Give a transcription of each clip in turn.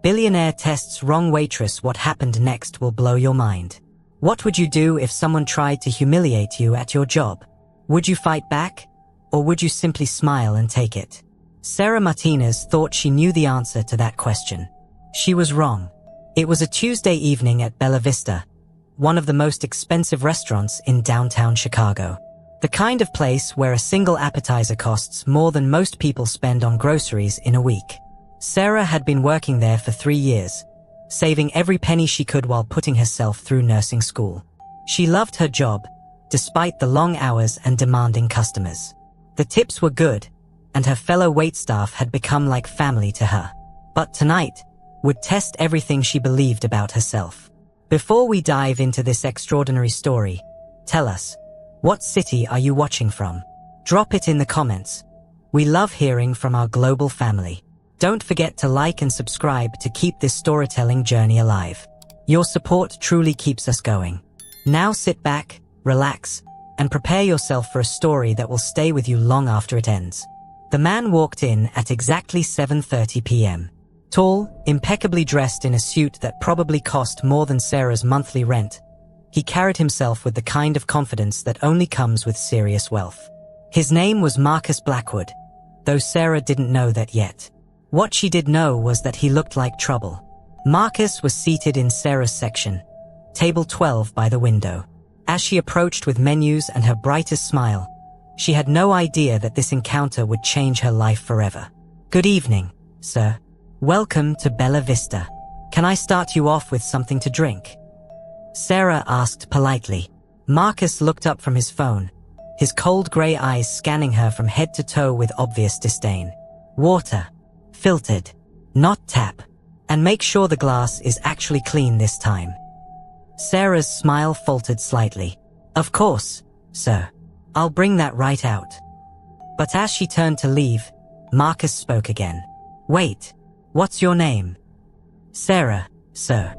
Billionaire tests wrong waitress. What happened next will blow your mind. What would you do if someone tried to humiliate you at your job? Would you fight back? Or would you simply smile and take it? Sarah Martinez thought she knew the answer to that question. She was wrong. It was a Tuesday evening at Bella Vista, one of the most expensive restaurants in downtown Chicago. The kind of place where a single appetizer costs more than most people spend on groceries in a week. Sarah had been working there for 3 years, saving every penny she could while putting herself through nursing school. She loved her job, despite the long hours and demanding customers. The tips were good, and her fellow waitstaff had become like family to her. But tonight would test everything she believed about herself. Before we dive into this extraordinary story, tell us, what city are you watching from? Drop it in the comments. We love hearing from our global family. Don't forget to like and subscribe to keep this storytelling journey alive. Your support truly keeps us going. Now sit back, relax, and prepare yourself for a story that will stay with you long after it ends. The man walked in at exactly 7:30 p.m. Tall, impeccably dressed in a suit that probably cost more than Sarah's monthly rent, he carried himself with the kind of confidence that only comes with serious wealth. His name was Marcus Blackwood, though Sarah didn't know that yet. What she did know was that he looked like trouble. Marcus was seated in Sarah's section, table 12 by the window. As she approached with menus and her brightest smile, she had no idea that this encounter would change her life forever. "Good evening, sir. Welcome to Bella Vista. Can I start you off with something to drink?" Sarah asked politely. Marcus looked up from his phone, his cold grey eyes scanning her from head to toe with obvious disdain. "Water. Filtered. Not tap. And make sure the glass is actually clean this time." Sarah's smile faltered slightly. "Of course, sir. I'll bring that right out." But as she turned to leave, Marcus spoke again. "Wait, what's your name?" "Sarah, sir."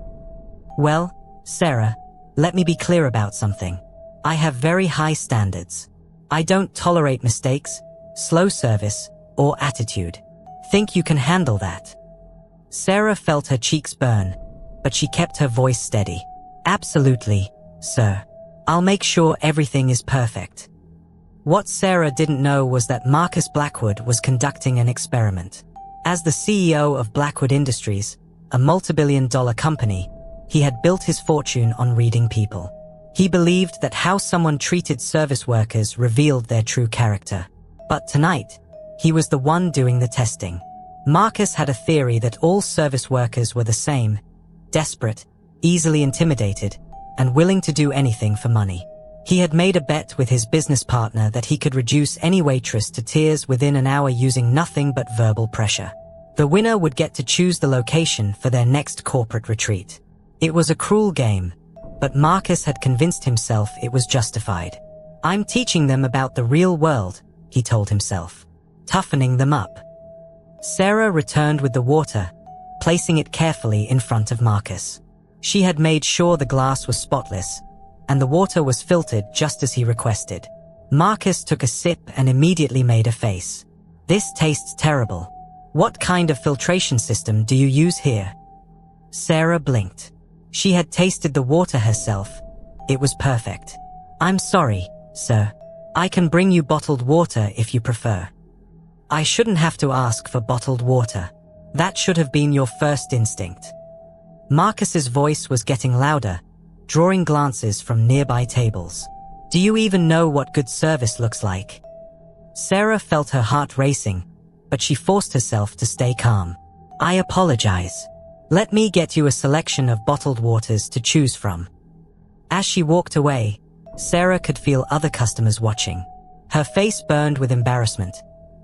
"Well, Sarah, let me be clear about something. I have very high standards. I don't tolerate mistakes, slow service, or attitude. Think you can handle that?" Sarah felt her cheeks burn, but she kept her voice steady. "Absolutely, sir. I'll make sure everything is perfect." What Sarah didn't know was that Marcus Blackwood was conducting an experiment. As the CEO of Blackwood Industries, a multi-billion-dollar company, he had built his fortune on reading people. He believed that how someone treated service workers revealed their true character. But tonight, he was the one doing the testing. Marcus had a theory that all service workers were the same, desperate, easily intimidated, and willing to do anything for money. He had made a bet with his business partner that he could reduce any waitress to tears within an hour using nothing but verbal pressure. The winner would get to choose the location for their next corporate retreat. It was a cruel game, but Marcus had convinced himself it was justified. "I'm teaching them about the real world," he told himself, toughening them up. Sarah returned with the water, placing it carefully in front of Marcus. She had made sure the glass was spotless, and the water was filtered just as he requested. Marcus took a sip and immediately made a face. "This tastes terrible. What kind of filtration system do you use here?" Sarah blinked. She had tasted the water herself. It was perfect. "I'm sorry, sir. I can bring you bottled water if you prefer." "I shouldn't have to ask for bottled water. That should have been your first instinct." Marcus's voice was getting louder, drawing glances from nearby tables. "Do you even know what good service looks like?" Sarah felt her heart racing, but she forced herself to stay calm. "I apologize. Let me get you a selection of bottled waters to choose from." As she walked away, Sarah could feel other customers watching. Her face burned with embarrassment,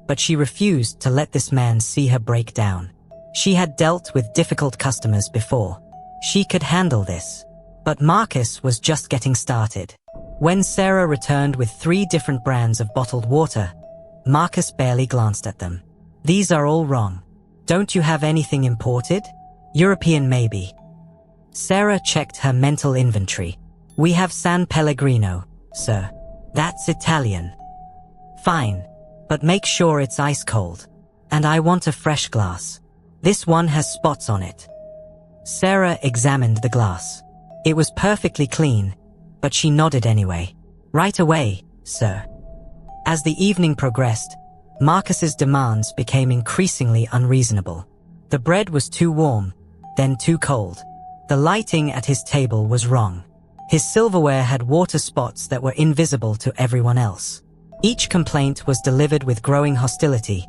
but she refused to let this man see her break down. She had dealt with difficult customers before. She could handle this. But Marcus was just getting started. When Sarah returned with 3 different brands of bottled water, Marcus barely glanced at them. "These are all wrong. Don't you have anything imported? European maybe." Sarah checked her mental inventory. "We have San Pellegrino, sir. That's Italian." "Fine, but make sure it's ice cold. And I want a fresh glass. This one has spots on it." Sarah examined the glass. It was perfectly clean, but she nodded anyway. Right away, sir. As the evening progressed, Marcus's demands became increasingly unreasonable. The bread was too warm, then too cold. The lighting at his table was wrong. His silverware had water spots that were invisible to everyone else. Each complaint was delivered with growing hostility,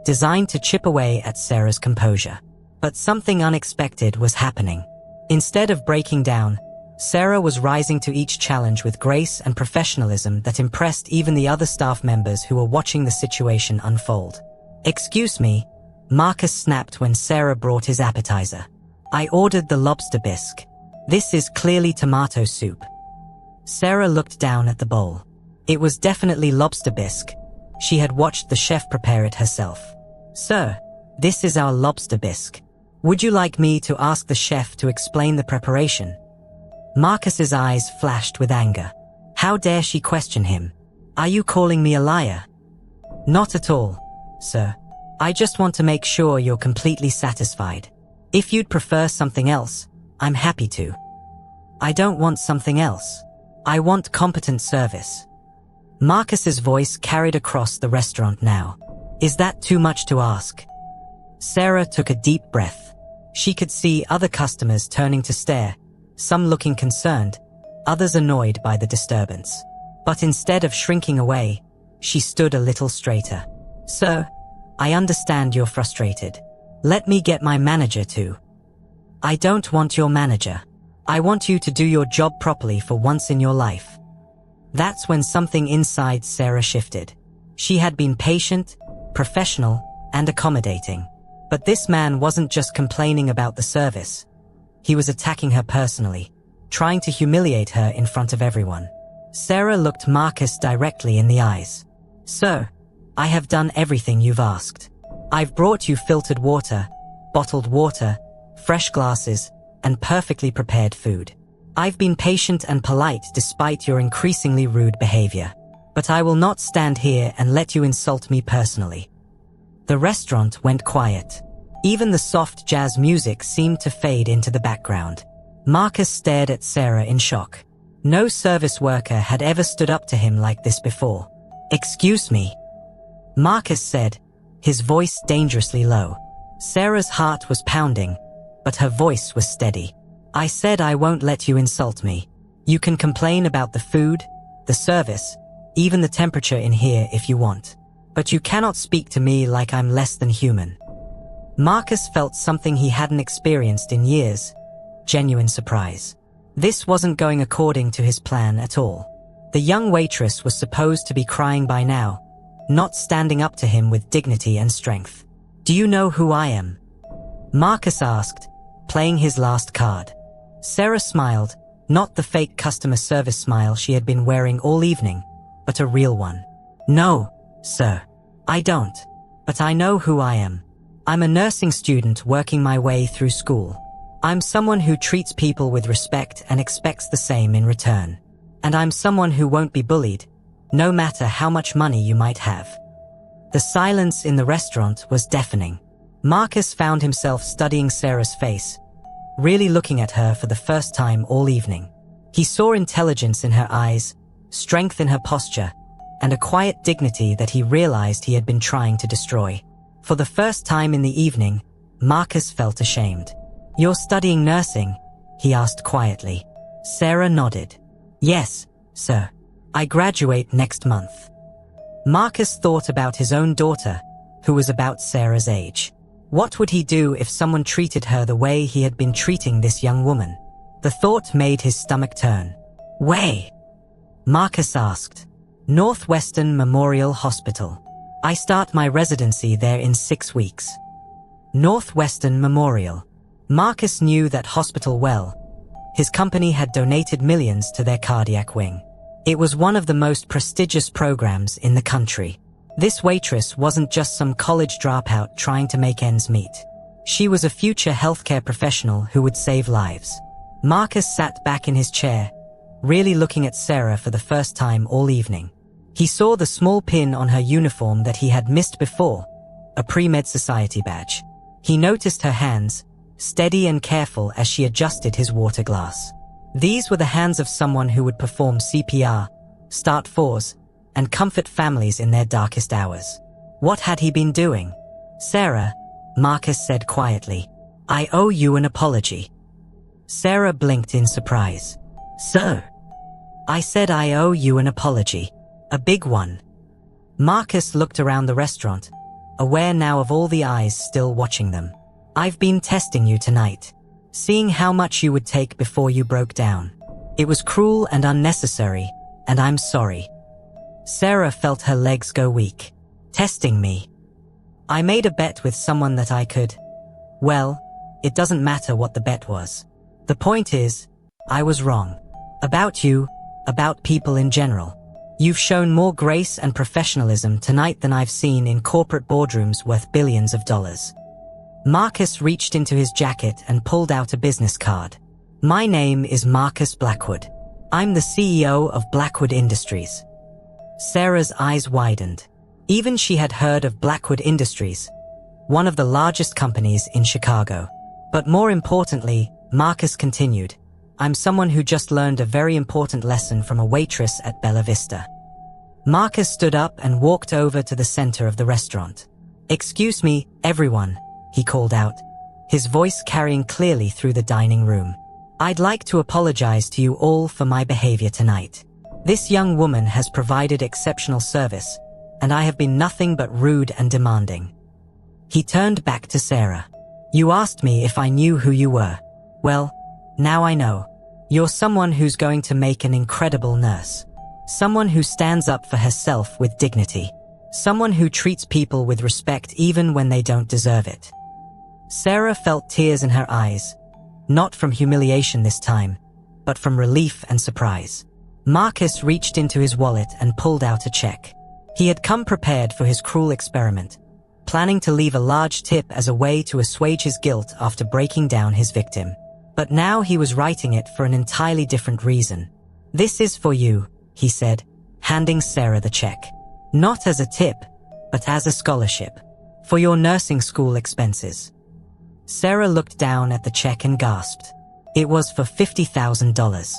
designed to chip away at Sarah's composure. But something unexpected was happening. Instead of breaking down, Sarah was rising to each challenge with grace and professionalism that impressed even the other staff members who were watching the situation unfold. "Excuse me," Marcus snapped when Sarah brought his appetizer. "I ordered the lobster bisque. This is clearly tomato soup." Sarah looked down at the bowl. It was definitely lobster bisque. She had watched the chef prepare it herself. "Sir, this is our lobster bisque. Would you like me to ask the chef to explain the preparation?" Marcus's eyes flashed with anger. How dare she question him? "Are you calling me a liar?" "Not at all, sir. I just want to make sure you're completely satisfied. If you'd prefer something else, I'm happy to." "I don't want something else. I want competent service." Marcus's voice carried across the restaurant now. "Is that too much to ask?" Sarah took a deep breath. She could see other customers turning to stare, some looking concerned, others annoyed by the disturbance. But instead of shrinking away, she stood a little straighter. "Sir, I understand you're frustrated. Let me get my manager to." "I don't want your manager. I want you to do your job properly for once in your life." That's when something inside Sarah shifted. She had been patient, professional, and accommodating. But this man wasn't just complaining about the service. He was attacking her personally, trying to humiliate her in front of everyone. Sarah looked Marcus directly in the eyes. "Sir, I have done everything you've asked. I've brought you filtered water, bottled water, fresh glasses, and perfectly prepared food. I've been patient and polite despite your increasingly rude behavior. But I will not stand here and let you insult me personally." The restaurant went quiet. Even the soft jazz music seemed to fade into the background. Marcus stared at Sarah in shock. No service worker had ever stood up to him like this before. "Excuse me," Marcus said, his voice dangerously low. Sarah's heart was pounding, but her voice was steady. "I said I won't let you insult me. You can complain about the food, the service, even the temperature in here if you want. But you cannot speak to me like I'm less than human." Marcus felt something he hadn't experienced in years. Genuine surprise. This wasn't going according to his plan at all. The young waitress was supposed to be crying by now, not standing up to him with dignity and strength. "Do you know who I am?" Marcus asked, playing his last card. Sarah smiled, not the fake customer service smile she had been wearing all evening, but a real one. "No, sir. I don't. But I know who I am. I'm a nursing student working my way through school. I'm someone who treats people with respect and expects the same in return. And I'm someone who won't be bullied, no matter how much money you might have." The silence in the restaurant was deafening. Marcus found himself studying Sarah's face, really looking at her for the first time all evening. He saw intelligence in her eyes, strength in her posture, and a quiet dignity that he realized he had been trying to destroy. For the first time in the evening, Marcus felt ashamed. "You're studying nursing?" he asked quietly. Sarah nodded. "Yes, sir. I graduate next month." Marcus thought about his own daughter, who was about Sarah's age. What would he do if someone treated her the way he had been treating this young woman? The thought made his stomach turn. "Where?" Marcus asked. "Northwestern Memorial Hospital. I start my residency there in 6 weeks." Northwestern Memorial. Marcus knew that hospital well. His company had donated millions to their cardiac wing. It was one of the most prestigious programs in the country. This waitress wasn't just some college dropout trying to make ends meet. She was a future healthcare professional who would save lives. Marcus sat back in his chair, really looking at Sarah for the first time all evening. He saw the small pin on her uniform that he had missed before, a pre-med society badge. He noticed her hands, steady and careful as she adjusted his water glass. These were the hands of someone who would perform CPR, start fours, and comfort families in their darkest hours. What had he been doing? "Sarah," Marcus said quietly, "I owe you an apology." Sarah blinked in surprise. "Sir?" "I said I owe you an apology. A big one." Marcus looked around the restaurant, aware now of all the eyes still watching them. "I've been testing you tonight, seeing how much you would take before you broke down. It was cruel and unnecessary, and I'm sorry." Sarah felt her legs go weak. "Testing me? I made a bet with someone that I could... Well, it doesn't matter what the bet was. The point is, I was wrong. About you, about people in general. You've shown more grace and professionalism tonight than I've seen in corporate boardrooms worth billions of dollars." Marcus reached into his jacket and pulled out a business card. "My name is Marcus Blackwood. I'm the CEO of Blackwood Industries." Sarah's eyes widened. Even she had heard of Blackwood Industries, one of the largest companies in Chicago. But more importantly, Marcus continued, "I'm someone who just learned a very important lesson from a waitress at Bella Vista." Marcus stood up and walked over to the center of the restaurant. "Excuse me, everyone," he called out, his voice carrying clearly through the dining room. "I'd like to apologize to you all for my behavior tonight. This young woman has provided exceptional service, and I have been nothing but rude and demanding." He turned back to Sarah. "You asked me if I knew who you were. Well, now I know. You're someone who's going to make an incredible nurse. Someone who stands up for herself with dignity. Someone who treats people with respect even when they don't deserve it." Sarah felt tears in her eyes, not from humiliation this time, but from relief and surprise. Marcus reached into his wallet and pulled out a check. He had come prepared for his cruel experiment, planning to leave a large tip as a way to assuage his guilt after breaking down his victim. But now he was writing it for an entirely different reason. "This is for you," he said, handing Sarah the check. "Not as a tip, but as a scholarship. For your nursing school expenses." Sarah looked down at the check and gasped. It was for $50,000.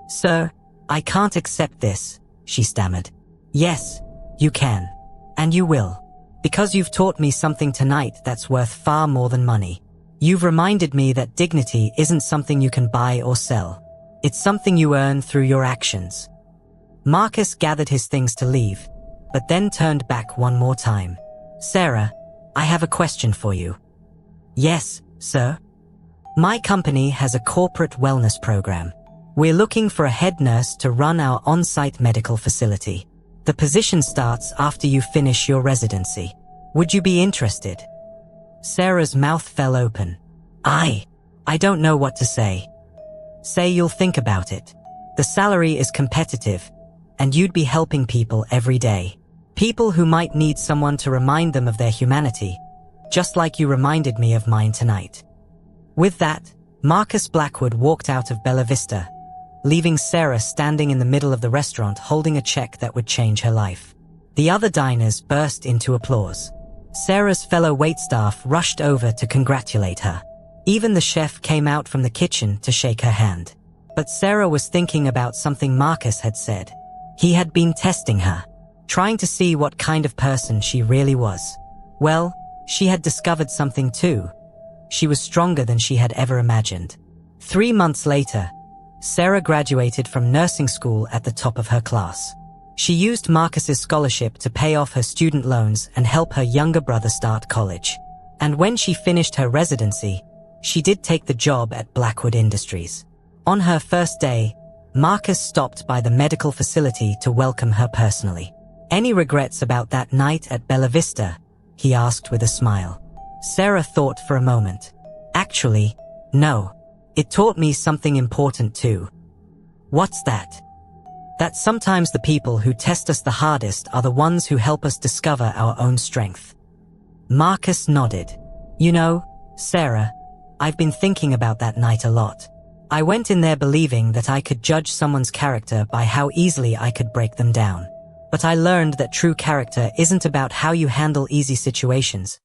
"Sir, I can't accept this," she stammered. "Yes, you can. And you will. Because you've taught me something tonight that's worth far more than money. You've reminded me that dignity isn't something you can buy or sell. It's something you earn through your actions." Marcus gathered his things to leave, but then turned back one more time. "Sarah, I have a question for you." "Yes, sir?" "My company has a corporate wellness program. We're looking for a head nurse to run our on-site medical facility. The position starts after you finish your residency. Would you be interested?" Sarah's mouth fell open. I don't know what to say." "Say you'll think about it. The salary is competitive, and you'd be helping people every day. People who might need someone to remind them of their humanity, just like you reminded me of mine tonight." With that, Marcus Blackwood walked out of Bella Vista, leaving Sarah standing in the middle of the restaurant holding a check that would change her life. The other diners burst into applause. Sarah's fellow waitstaff rushed over to congratulate her. Even the chef came out from the kitchen to shake her hand. But Sarah was thinking about something Marcus had said. He had been testing her, trying to see what kind of person she really was. Well, she had discovered something too. She was stronger than she had ever imagined. 3 months later, Sarah graduated from nursing school at the top of her class. She used Marcus's scholarship to pay off her student loans and help her younger brother start college. And when she finished her residency, she did take the job at Blackwood Industries. On her first day, Marcus stopped by the medical facility to welcome her personally. "Any regrets about that night at Bella Vista?" he asked with a smile. Sarah thought for a moment. "Actually, no. It taught me something important too." "What's that?" "That sometimes the people who test us the hardest are the ones who help us discover our own strength." Marcus nodded. "You know, Sarah, I've been thinking about that night a lot. I went in there believing that I could judge someone's character by how easily I could break them down. But I learned that true character isn't about how you handle easy situations.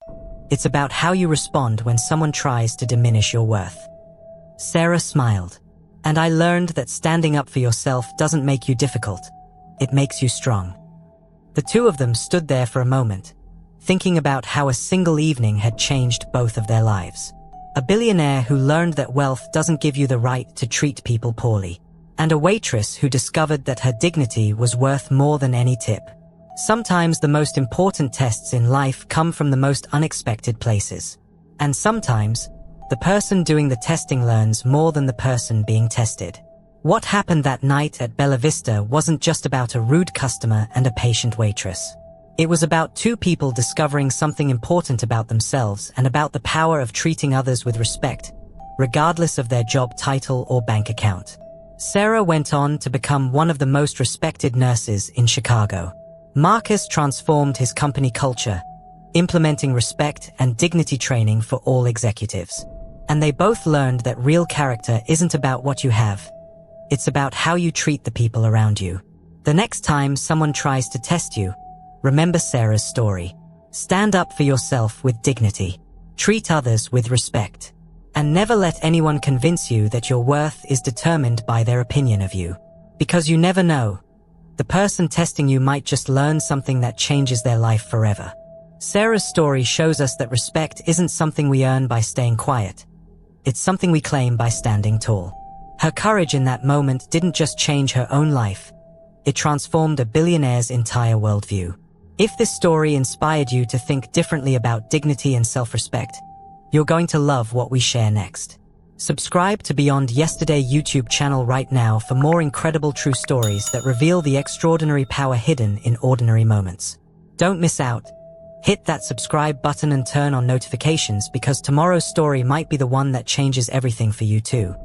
It's about how you respond when someone tries to diminish your worth. Sarah smiled. And I learned that standing up for yourself doesn't make you difficult. It makes you strong. The two of them stood there for a moment, thinking about how a single evening had changed both of their lives. A billionaire who learned that wealth doesn't give you the right to treat people poorly. And a waitress who discovered that her dignity was worth more than any tip. Sometimes the most important tests in life come from the most unexpected places. And sometimes, the person doing the testing learns more than the person being tested. What happened that night at Bella Vista wasn't just about a rude customer and a patient waitress. It was about two people discovering something important about themselves and about the power of treating others with respect, regardless of their job title or bank account. Sarah went on to become one of the most respected nurses in Chicago. Marcus transformed his company culture, implementing respect and dignity training for all executives. And they both learned that real character isn't about what you have. It's about how you treat the people around you. The next time someone tries to test you, remember Sarah's story. Stand up for yourself with dignity. Treat others with respect. And never let anyone convince you that your worth is determined by their opinion of you. Because you never know. The person testing you might just learn something that changes their life forever. Sarah's story shows us that respect isn't something we earn by staying quiet. It's something we claim by standing tall. Her courage in that moment didn't just change her own life. It transformed a billionaire's entire worldview. If this story inspired you to think differently about dignity and self-respect, you're going to love what we share next. Subscribe to Beyond Yesterday YouTube channel right now for more incredible true stories that reveal the extraordinary power hidden in ordinary moments. Don't miss out. Hit that subscribe button and turn on notifications because tomorrow's story might be the one that changes everything for you too.